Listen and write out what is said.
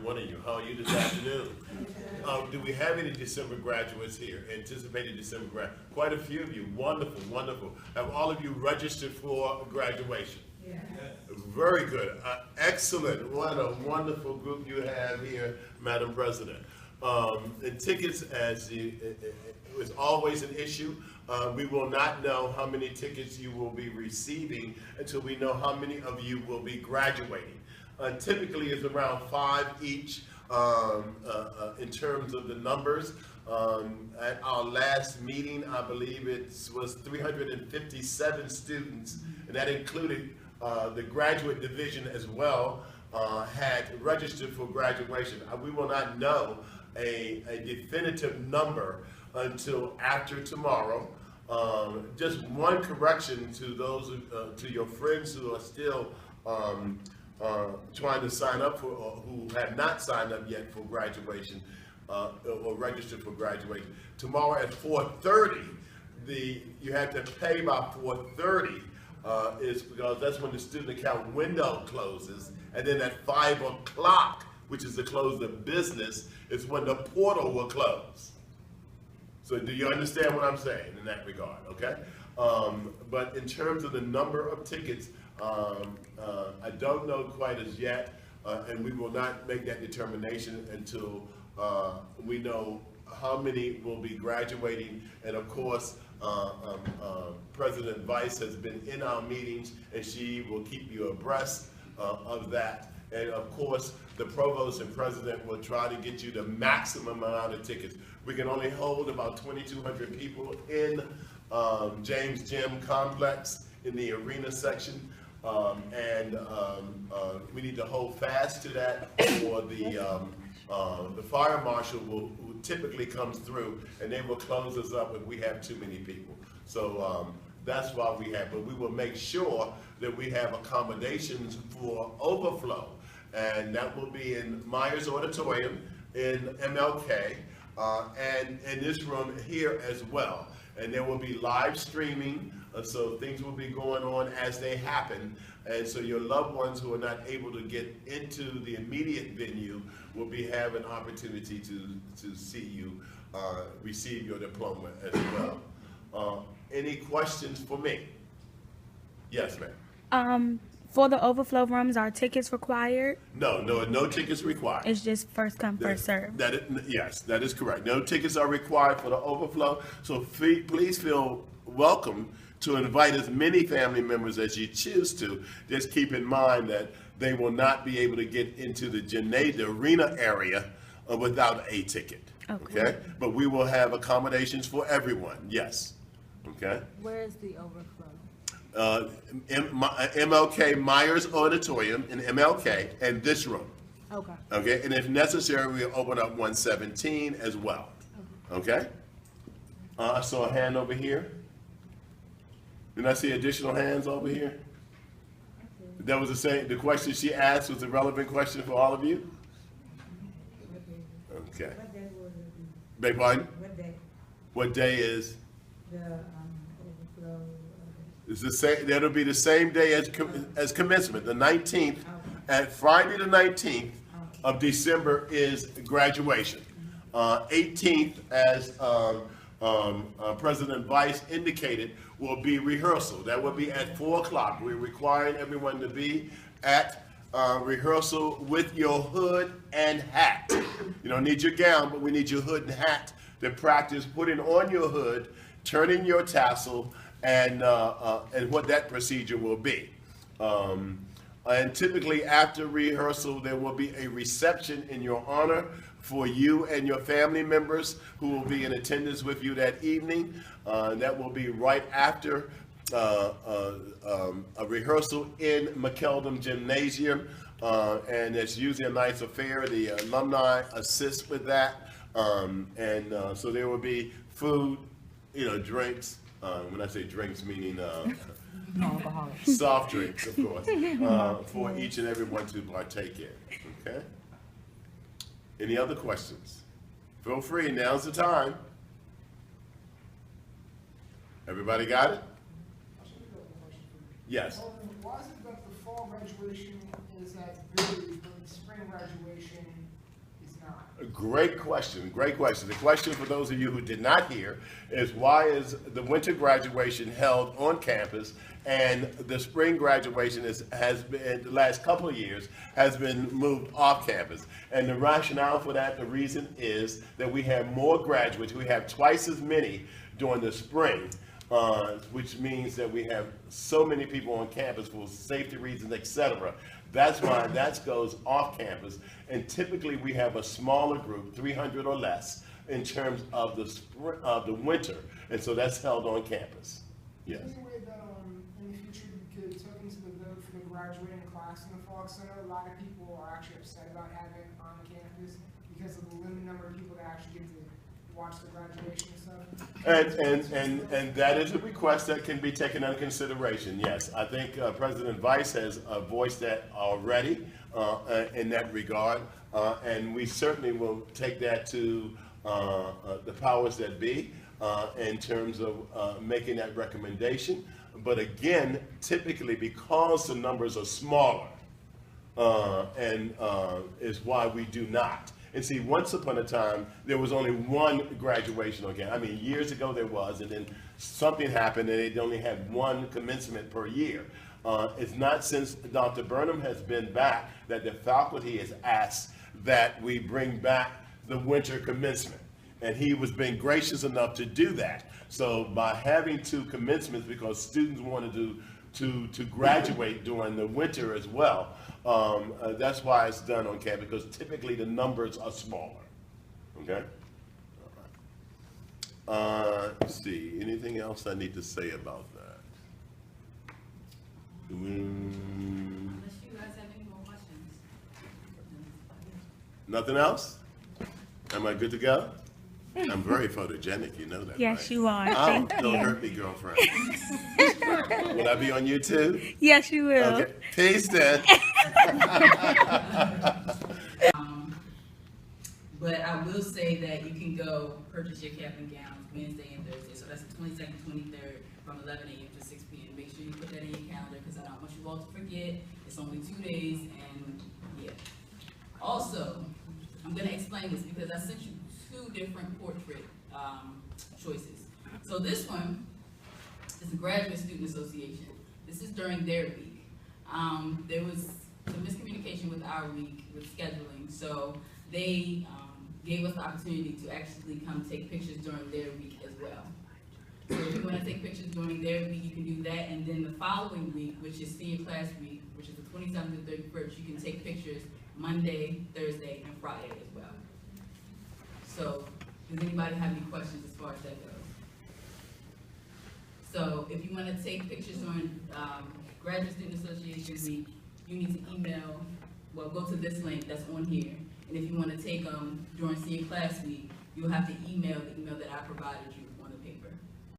one of you. How are you this afternoon? Do we have any December graduates here? Anticipated December graduates? Quite a few of you. Wonderful, wonderful. Have all of you registered for graduation? Yeah. Very good. Excellent. What a wonderful group you have here, Madam President. And tickets, it was always an issue. We will not know how many tickets you will be receiving until we know how many of you will be graduating. Typically, it's around 5 each in terms of the numbers. At our last meeting, I believe it was 357 students, and that included the graduate division as well, had registered for graduation. We will not know a definitive number until after tomorrow. Just one correction to those, to your friends who are still trying to sign up for, or who have not signed up yet for graduation, or registered for graduation. Tomorrow at 4:30, you have to pay by 4:30, is because that's when the student account window closes, and then at 5 o'clock, which is the close of business, is when the portal will close. So do you understand what I'm saying in that regard, okay? But in terms of the number of tickets, I don't know quite as yet, and we will not make that determination until we know how many will be graduating. And of course, President Vice has been in our meetings, and she will keep you abreast of that. And of course, the provost and president will try to get you the maximum amount of tickets. We can only hold about 2,200 people in James Gym Complex in the arena section. We need to hold fast to that, or the fire marshal who typically comes through, and they will close us up if we have too many people. So that's why we have, but we will make sure that we have accommodations for overflow, and that will be in Myers Auditorium in MLK, and in this room here as well. And there will be live streaming, so things will be going on as they happen. And so your loved ones who are not able to get into the immediate venue will be having opportunity to see you receive your diploma as well. Any questions for me? Yes, ma'am. For the overflow rooms, are tickets required? No tickets required. It's just first come, first serve. Yes, that is correct. No tickets are required for the overflow, so please feel welcome to invite as many family members as you choose to. Just keep in mind that they will not be able to get into the arena area without a ticket. Okay? But we will have accommodations for everyone, yes. Okay? Where is the overflow? MLK Myers Auditorium in MLK, and this room. Okay, and if necessary, we'll open up 117 as well. Okay. I saw a hand over here. Did I see additional hands over here? That was the question she asked was a relevant question for all of you? Okay. Beg pardon? What day? What day is? The overflow. It's the same. That'll be the same day as commencement, the 19th. At Friday the 19th of December is graduation. 18th, as President Vice indicated, will be rehearsal. That will be at 4 o'clock. We're requiring everyone to be at rehearsal with your hood and hat. You don't need your gown, but we need your hood and hat to practice putting on your hood, turning your tassel, and what that procedure will be. And typically after rehearsal, there will be a reception in your honor for you and your family members who will be in attendance with you that evening. That will be right after a rehearsal in McKeldum Gymnasium. And it's usually a nice affair. The alumni assist with that. So there will be food, drinks. When I say drinks, meaning soft drinks, of course, for each and every one to partake in. Okay? Any other questions? Feel free, now's the time. Everybody got it? Yes. Why is it that the fall graduation is at Billy, but the spring graduation Great question, great question. The question for those of you who did not hear is why is the winter graduation held on campus and the spring graduation has been, the last couple of years, has been moved off campus? And the rationale for that, the reason is that we have more graduates. We have twice as many during the spring, which means that we have so many people on campus for safety reasons, etc. That's why that goes off campus, and typically we have a smaller group, 300 or less, in terms of the winter, and so that's held on campus. Yes. Is there any way that in the future you could tuck into the vote for the graduating class in the fall? Because I know a lot of people are actually upset about having it on campus because of the limited number of people that actually get to watch the graduation and stuff. And that is a request that can be taken under consideration, yes. I think President Vice has voiced that already in that regard, and we certainly will take that to the powers that be in terms of making that recommendation. But again, typically because the numbers are smaller, is why we do not. And see, once upon a time, there was only one graduation on campus. I mean, years ago there was, and then something happened and they only had one commencement per year. It's not since Dr. Burnham has been back that the faculty has asked that we bring back the winter commencement. And he was being gracious enough to do that. So by having two commencements, because students wanted to graduate during the winter as well, that's why it's done on campus, because typically the numbers are smaller. Okay? All right. Let's see, anything else I need to say about that? Unless you guys have any more questions. Nothing else? Am I good to go? I'm very photogenic, you know that, Yes, right? you are. Oh, Thank don't you. hurt me, girlfriend. Will I be on you too? Yes, you will. Okay, peace then. But I will say that you can go purchase your cap and gowns Wednesday and Thursday. So that's the 22nd, 23rd from 11 a.m. to 6 p.m. Make sure you put that in your calendar because I don't want you all to forget. It's only 2 days and yeah. Also, I'm going to explain this because I sent you 2 different portrait choices. So this one is the Graduate Student Association. This is during their week. There was some miscommunication with our week with scheduling, so they gave us the opportunity to actually come take pictures during their week as well. So if you want to take pictures during their week, you can do that, and then the following week, which is senior class week, which is the 27th to 31st, you can take pictures Monday, Thursday, and Friday as well. So, does anybody have any questions as far as that goes? So, if you want to take pictures during Graduate Student Association Week, you need to email, well, go to this link that's on here. And if you want to take them during senior class week, you'll have to email the email that I provided you